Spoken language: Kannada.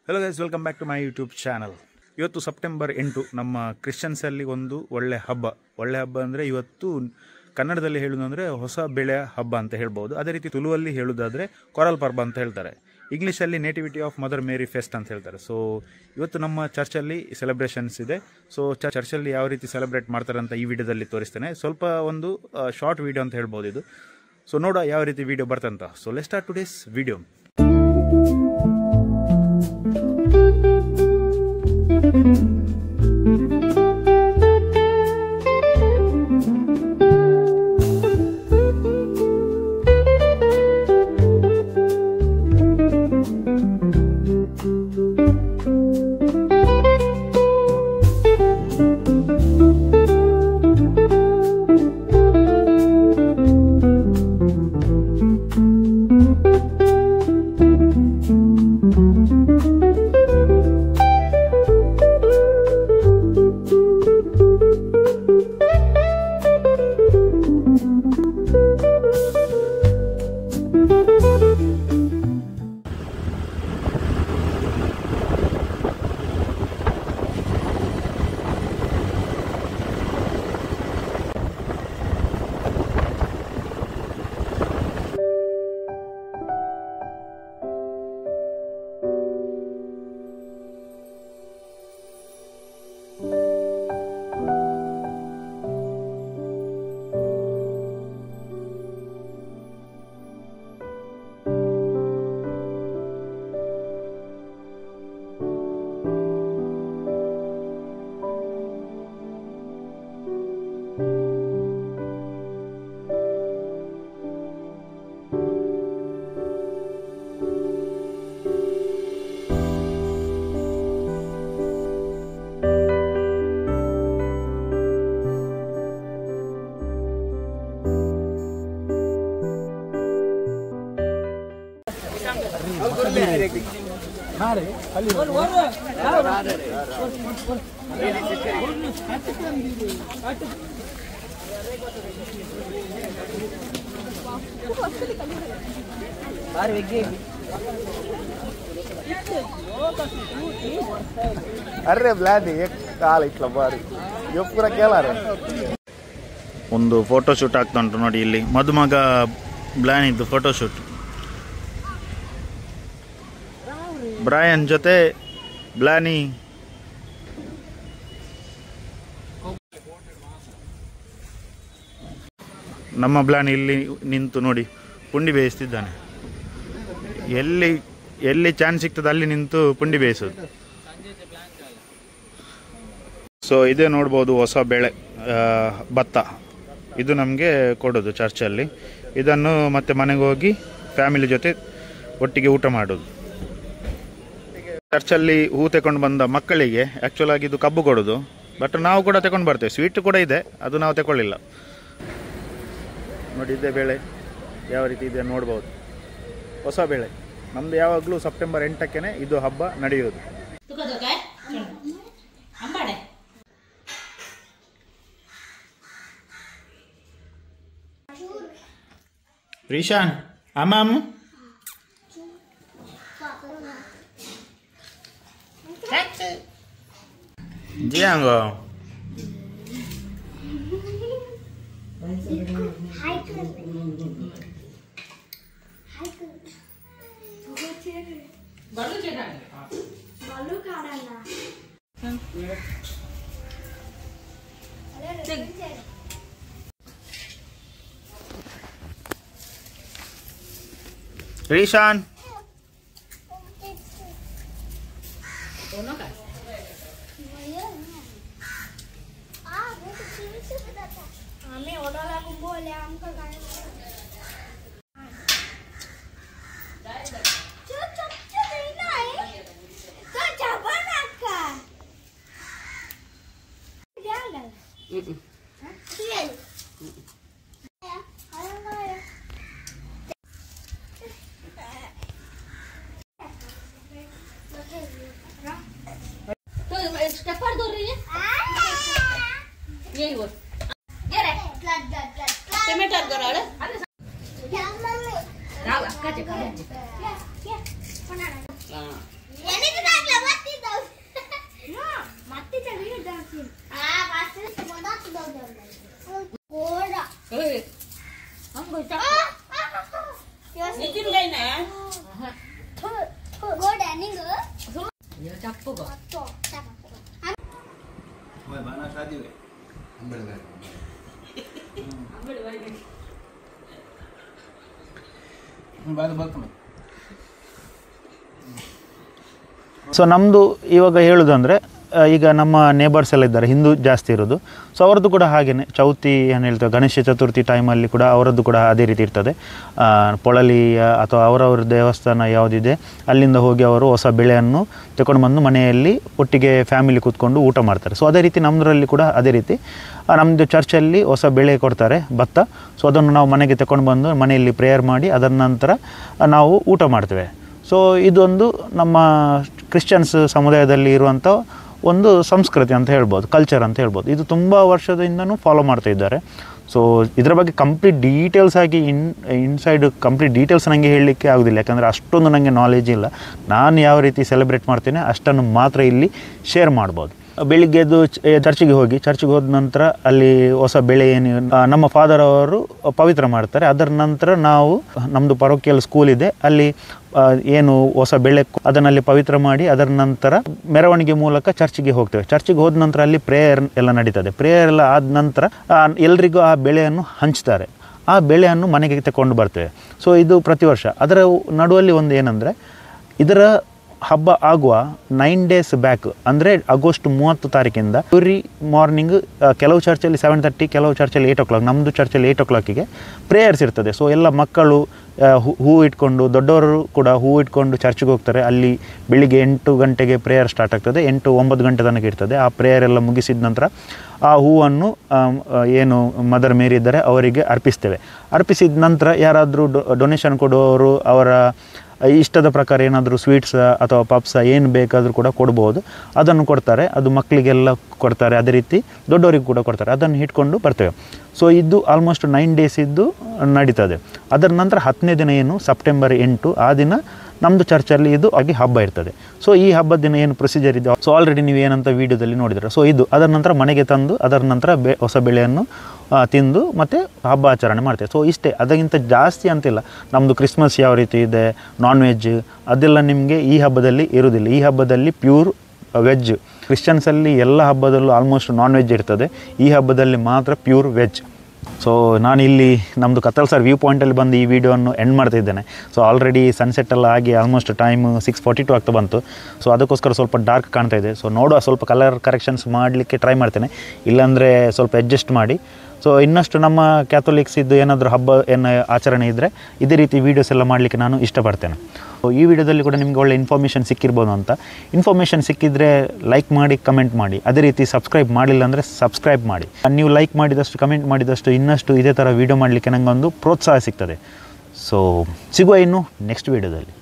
Hello guys, welcome back to my YouTube channel. ಇವತ್ತು ಸೆಪ್ಟೆಂಬರ್ 8 ನಮ್ಮ ಕ್ರಿಶ್ಚಿಯನ್ಸಲ್ಲಿ ಒಂದು ಒಳ್ಳೆ ಹಬ್ಬ ಅಂದರೆ ಇವತ್ತು ಕನ್ನಡದಲ್ಲಿ ಹೇಳೋದಂದರೆ ಹೊಸ ಬೆಳೆಯ ಹಬ್ಬ ಅಂತ ಹೇಳ್ಬೋದು. ಅದೇ ರೀತಿ ತುಳುವಲ್ಲಿ ಹೇಳೋದಾದರೆ ಕೊರಲ್ ಪರ್ಬ ಅಂತ ಹೇಳ್ತಾರೆ. ಇಂಗ್ಲೀಷಲ್ಲಿ nativity of mother Mary fest ಅಂತ ಹೇಳ್ತಾರೆ. ಸೊ ಇವತ್ತು ನಮ್ಮ ಚರ್ಚಲ್ಲಿ ಸೆಲೆಬ್ರೇಷನ್ಸ್ ಇದೆ. ಸೊ ಚರ್ಚಲ್ಲಿ ಯಾವ ರೀತಿ ಸೆಲೆಬ್ರೇಟ್ ಮಾಡ್ತಾರೆ ಅಂತ ಈ ವಿಡಿಯೋದಲ್ಲಿ ತೋರಿಸ್ತೇನೆ. ಸ್ವಲ್ಪ ಒಂದು ಶಾರ್ಟ್ ವಿಡಿಯೋ ಅಂತ ಹೇಳ್ಬೋದು ಇದು. ಸೊ ನೋಡೋ ಯಾವ ರೀತಿ ವಿಡಿಯೋ ಬರ್ತಂತ. So let's start today's video. अरे ब्लानी काल इट्ला बारी ಪೂರ ಕೇಳಾರೆ. ಒಂದು ಫೋಟೋ ಶೂಟ್ ಆಗ್ತಾ ಉಂಟು ನೋಡಿ. ಇಲ್ಲಿ ಮದುಮಗ ಬ್ಲಾನ್ ಇದ್ದು ಫೋಟೋ ಶೂಟ್. ಬ್ರಯನ್ ಜೊತೆ ಬ್ಲಾನಿ. ನಮ್ಮ ಬ್ಲಾನಿ ಇಲ್ಲಿ ನಿಂತು ನೋಡಿ ಪುಂಡಿ ಬೇಯಿಸ್ತಿದ್ದಾನೆ. ಎಲ್ಲಿ ಚಾನ್ಸ್ ಸಿಗ್ತದೆ ಅಲ್ಲಿ ನಿಂತು ಪುಂಡಿ ಬೇಯಿಸೋದು. ಸೊ ಇದೇ ನೋಡ್ಬೋದು ಹೊಸ ಬೆಳೆ ಭತ್ತ. ಇದು ನಮಗೆ ಕೊಡೋದು ಚರ್ಚಲ್ಲಿ. ಇದನ್ನು ಮತ್ತೆ ಮನೆಗೆ ಹೋಗಿ ಫ್ಯಾಮಿಲಿ ಜೊತೆ ಒಟ್ಟಿಗೆ ಊಟ ಮಾಡೋದು. ಚರ್ಚಲ್ಲಿ ಹೂ ತಗೊಂಡು ಬಂದ ಮಕ್ಕಳಿಗೆ ಆ್ಯಕ್ಚುಲ್ ಆಗಿ ಇದು ಕಬ್ಬು ಕೊಡೋದು. ಬಟ್ ನಾವು ಕೂಡ ತಗೊಂಡು ಬರ್ತೇವೆ. ಸ್ವೀಟ್ ಕೂಡ ಇದೆ, ಅದು ನಾವು ತಗೊಳ್ಳಿಲ್ಲ. ನೋಡಿ ಇದೇ ಬೆಳೆ ಯಾವ ರೀತಿ ಇದೆ ನೋಡ್ಬೋದು. ಹೊಸ ಬೆಳೆ ನಮ್ಮದು ಯಾವಾಗಲೂ ಸೆಪ್ಟೆಂಬರ್ 8ಕ್ಕೆ ಇದು ಹಬ್ಬ ನಡೆಯೋದು. ರಿಶಾನ್ ಅಮ್ಮ ಜಿಯಾಂಗೋ रीशान स्टेपर दो रही है यही वो ये रे टमाटर दो राव अक्का जे ಸೊ ನಮ್ಮದು ಇವಾಗ ಹೇಳೋದಂದರೆ ಈಗ ನಮ್ಮ ನೇಬರ್ಸ್ ಎಲ್ಲ ಇದ್ದಾರೆ, ಹಿಂದೂ ಜಾಸ್ತಿ ಇರೋದು. ಸೊ ಅವ್ರದ್ದು ಕೂಡ ಹಾಗೆಯೇ ಚೌತಿ ಏನು ಹೇಳ್ತೇವೆ, ಗಣೇಶ ಚತುರ್ಥಿ ಟೈಮಲ್ಲಿ ಕೂಡ ಅವರದ್ದು ಕೂಡ ಅದೇ ರೀತಿ ಇರ್ತದೆ. ಪೊಳಲಿ ಅಥವಾ ಅವರವ್ರ ದೇವಸ್ಥಾನ ಯಾವುದಿದೆ ಅಲ್ಲಿಂದ ಹೋಗಿ ಅವರು ಹೊಸ ಬೆಳೆಯನ್ನು ತಗೊಂಡು ಬಂದು ಮನೆಯಲ್ಲಿ ಒಟ್ಟಿಗೆ ಫ್ಯಾಮಿಲಿ ಕೂತ್ಕೊಂಡು ಊಟ ಮಾಡ್ತಾರೆ. ಸೊ ಅದೇ ರೀತಿ ನಮ್ಮದ್ರಲ್ಲಿ ಕೂಡ ಅದೇ ರೀತಿ ನಮ್ಮದು ಚರ್ಚಲ್ಲಿ ಹೊಸ ಬೆಳೆ ಕೊಡ್ತಾರೆ, ಭತ್ತ. ಸೊ ಅದನ್ನು ನಾವು ಮನೆಗೆ ತಗೊಂಡು ಬಂದು ಮನೆಯಲ್ಲಿ ಪ್ರೇಯರ್ ಮಾಡಿ ಅದರ ನಂತರ ನಾವು ಊಟ ಮಾಡ್ತೇವೆ. ಸೊ ಇದೊಂದು ನಮ್ಮ ಕ್ರಿಶ್ಚಿಯನ್ಸ್ ಸಮುದಾಯದಲ್ಲಿ ಇರುವಂಥ ಒಂದು ಸಂಸ್ಕೃತಿ ಅಂತ ಹೇಳ್ಬೋದು, ಕಲ್ಚರ್ ಅಂತ ಹೇಳ್ಬೋದು. ಇದು ತುಂಬ ವರ್ಷದಿಂದನೂ ಫಾಲೋ ಮಾಡ್ತಾ ಇದ್ದಾರೆ. ಸೊ ಇದರ ಬಗ್ಗೆ ಕಂಪ್ಲೀಟ್ ಡೀಟೇಲ್ಸ್ ಆಗಿ ಇನ್ಸೈಡ್ ಕಂಪ್ಲೀಟ್ ಡೀಟೇಲ್ಸ್ ನನಗೆ ಹೇಳಲಿಕ್ಕೆ ಆಗೋದಿಲ್ಲ, ಯಾಕಂದರೆ ಅಷ್ಟೊಂದು ನನಗೆ ನಾಲೆಜ್ ಇಲ್ಲ. ನಾನು ಯಾವ ರೀತಿ ಸೆಲೆಬ್ರೇಟ್ ಮಾಡ್ತೇನೆ ಅಷ್ಟನ್ನು ಮಾತ್ರ ಇಲ್ಲಿ ಶೇರ್ ಮಾಡ್ಬೋದು. ಬೆಳಿಗ್ಗೆ ಎದ್ದು ಚರ್ಚಿಗೆ ಹೋದ ನಂತರ ಅಲ್ಲಿ ಹೊಸ ಬೆಳೆ ಏನು ನಮ್ಮ ಫಾದರ್ ಅವರು ಪವಿತ್ರ ಮಾಡ್ತಾರೆ. ಅದರ ನಂತರ ನಾವು ನಮ್ಮದು ಪರೋಕಿಯಲ್ ಸ್ಕೂಲ್ ಇದೆ, ಅಲ್ಲಿ ಏನು ಹೊಸ ಬೆಳೆ ಅದನ್ನಲ್ಲಿ ಪವಿತ್ರ ಮಾಡಿ ಅದರ ನಂತರ ಮೆರವಣಿಗೆ ಮೂಲಕ ಚರ್ಚಿಗೆ ಹೋಗ್ತೇವೆ. ಚರ್ಚಿಗೆ ಹೋದ ನಂತರ ಅಲ್ಲಿ ಪ್ರೇಯರ್ ಎಲ್ಲ ನಡೀತದೆ. ಪ್ರೇಯರ್ ಎಲ್ಲ ಆದ ನಂತರ ಎಲ್ರಿಗೂ ಆ ಬೆಳೆಯನ್ನು ಹಂಚ್ತಾರೆ. ಆ ಬೆಳೆಯನ್ನು ಮನೆಗೆ ತಗೊಂಡು ಬರ್ತೇವೆ. ಸೊ ಇದು ಪ್ರತಿ ವರ್ಷ. ಅದರ ನಡುವಲ್ಲಿ ಒಂದು ಏನಂದರೆ, ಇದರ ಹಬ್ಬ ಆಗುವ 9 days ಬ್ಯಾಕ್, ಅಂದರೆ ಆಗಸ್ಟ್ 30 ತಾರೀಕಿಂದ ಎವ್ರಿ ಮಾರ್ನಿಂಗ್ ಕೆಲವು ಚರ್ಚಲ್ಲಿ 7:30, ಕೆಲವು ಚರ್ಚಲ್ಲಿ 8 o'clock, ನಮ್ಮದು ಚರ್ಚಲ್ಲಿ 8 o'clockಗೆ ಪ್ರೇಯರ್ಸ್ ಇರ್ತದೆ. ಸೊ ಎಲ್ಲ ಮಕ್ಕಳು ಹೂ ಇಟ್ಕೊಂಡು, ದೊಡ್ಡವರು ಕೂಡ ಹೂ ಇಟ್ಕೊಂಡು ಚರ್ಚಿಗೆ ಹೋಗ್ತಾರೆ. ಅಲ್ಲಿ ಬೆಳಿಗ್ಗೆ 8 ಗಂಟೆಗೆ ಪ್ರೇಯರ್ ಸ್ಟಾರ್ಟ್ ಆಗ್ತದೆ, 8-9 ಗಂಟೆ ತನಕ ಇರ್ತದೆ. ಆ ಪ್ರೇಯರ್ ಎಲ್ಲ ಮುಗಿಸಿದ ನಂತರ ಆ ಹೂವನ್ನು ಏನು ಮದರ್ ಮೇರಿ ಇದ್ದಾರೆ ಅವರಿಗೆ ಅರ್ಪಿಸ್ತೇವೆ. ಅರ್ಪಿಸಿದ ನಂತರ ಯಾರಾದರೂ ಡೊನೇಷನ್ ಕೊಡುವವರು ಅವರ ಇಷ್ಟದ ಪ್ರಕಾರ ಏನಾದರೂ ಸ್ವೀಟ್ಸ್ ಅಥವಾ ಪಪ್ಸ ಏನು ಬೇಕಾದರೂ ಕೂಡ ಕೊಡ್ಬೋದು, ಅದನ್ನು ಕೊಡ್ತಾರೆ. ಅದು ಮಕ್ಕಳಿಗೆಲ್ಲ ಕೊಡ್ತಾರೆ, ಅದೇ ರೀತಿ ದೊಡ್ಡವರಿಗೂ ಕೂಡ ಕೊಡ್ತಾರೆ. ಅದನ್ನು ಇಟ್ಕೊಂಡು ಬರ್ತೇವೆ. ಸೊ ಇದು ಆಲ್ಮೋಸ್ಟ್ 9 days ಇದ್ದು ನಡೀತದೆ. ಅದರ ನಂತರ 10ನೇ ದಿನ ಏನು ಸೆಪ್ಟೆಂಬರ್ 8, ಆ ದಿನ ನಮ್ಮದು ಚರ್ಚಲ್ಲಿ ಇದು ಆಗಿ ಹಬ್ಬ ಇರ್ತದೆ. ಸೊ ಈ ಹಬ್ಬದ ದಿನ ಏನು ಪ್ರೊಸೀಜರ್ ಇದೆ, ಸೊ ಆಲ್ರೆಡಿ ನೀವು ಏನಂತ ವೀಡಿಯೋದಲ್ಲಿ ನೋಡಿದ್ರೆ, ಸೊ ಇದು ಅದರ ನಂತರ ಮನೆಗೆ ತಂದು ಅದರ ನಂತರ ಹೊಸ ಬೆಳೆಯನ್ನು ತಿಂದು ಮತ್ತು ಹಬ್ಬ ಆಚರಣೆ ಮಾಡ್ತೇವೆ. ಸೊ ಇಷ್ಟೇ, ಅದಕ್ಕಿಂತ ಜಾಸ್ತಿ ಅಂತಿಲ್ಲ. ನಮ್ಮದು ಕ್ರಿಸ್ಮಸ್ ಯಾವ ರೀತಿ ಇದೆ, ನಾನ್ ವೆಜ್ ಅದೆಲ್ಲ ನಿಮಗೆ ಈ ಹಬ್ಬದಲ್ಲಿ ಇರೋದಿಲ್ಲ. ಈ ಹಬ್ಬದಲ್ಲಿ ಪ್ಯೂರ್ ವೆಜ್. ಕ್ರಿಶ್ಚಿಯನ್ಸಲ್ಲಿ ಎಲ್ಲ ಹಬ್ಬದಲ್ಲೂ ಆಲ್ಮೋಸ್ಟ್ ನಾನ್ ವೆಜ್ ಇರ್ತದೆ, ಈ ಹಬ್ಬದಲ್ಲಿ ಮಾತ್ರ ಪ್ಯೂರ್ ವೆಜ್. ಸೊ ನಾನಿಲ್ಲಿ ನಮ್ಮದು ಕತ್ತಲ್ ಸರ್ ವ್ಯೂ ಪಾಯಿಂಟಲ್ಲಿ ಬಂದು ಈ ವಿಡಿಯೋವನ್ನು ಎಂಡ್ ಮಾಡ್ತಾಯಿದ್ದೇನೆ. ಸೊ ಆಲ್ರೆಡಿ ಸನ್ಸೆಟ್ ಎಲ್ಲ ಆಗಿ ಆಲ್ಮೋಸ್ಟ್ ಟೈಮ್ 6:42 ಆಗ್ತಾ ಬಂತು. ಸೊ ಅದಕ್ಕೋಸ್ಕರ ಸ್ವಲ್ಪ ಡಾರ್ಕ್ ಕಾಣ್ತಾ ಇದೆ. ಸೊ ನೋಡುವ, ಸ್ವಲ್ಪ ಕಲರ್ ಕರೆಕ್ಷನ್ಸ್ ಮಾಡಲಿಕ್ಕೆ ಟ್ರೈ ಮಾಡ್ತೇನೆ, ಇಲ್ಲಾಂದರೆ ಸ್ವಲ್ಪ ಅಡ್ಜಸ್ಟ್ ಮಾಡಿ. ಸೊ ಇನ್ನಷ್ಟು ನಮ್ಮ ಕ್ಯಾಥೋಲಿಕ್ಸ್ ಇದ್ದು ಏನಾದರೂ ಹಬ್ಬ ಏನು ಆಚರಣೆ ಇದ್ದರೆ ಇದೇ ರೀತಿ ವೀಡಿಯೋಸ್ ಎಲ್ಲ ಮಾಡಲಿಕ್ಕೆ ನಾನು ಇಷ್ಟಪಡ್ತೇನೆ. ಸೊ ಈ ವಿಡಿಯೋದಲ್ಲಿ ಕೂಡ ನಿಮಗೆ ಒಳ್ಳೆ ಇನ್ಫಾರ್ಮೇಷನ್ ಸಿಕ್ಕಿರ್ಬೋದು ಅಂತ. ಇನ್ಫಾರ್ಮೇಷನ್ ಸಿಕ್ಕಿದರೆ ಲೈಕ್ ಮಾಡಿ, ಕಮೆಂಟ್ ಮಾಡಿ. ಅದೇ ರೀತಿ ಸಬ್ಸ್ಕ್ರೈಬ್ ಮಾಡಿಲ್ಲ ಅಂದರೆ ಸಬ್ಸ್ಕ್ರೈಬ್ ಮಾಡಿ. ನೀವು ಲೈಕ್ ಮಾಡಿದಷ್ಟು, ಕಮೆಂಟ್ ಮಾಡಿದಷ್ಟು ಇನ್ನಷ್ಟು ಇದೇ ಥರ ವೀಡಿಯೋ ಮಾಡಲಿಕ್ಕೆ ನನಗೊಂದು ಪ್ರೋತ್ಸಾಹ ಸಿಗ್ತದೆ. ಸೊ ಸಿಗುವ ಇನ್ನು ನೆಕ್ಸ್ಟ್ ವೀಡಿಯೋದಲ್ಲಿ.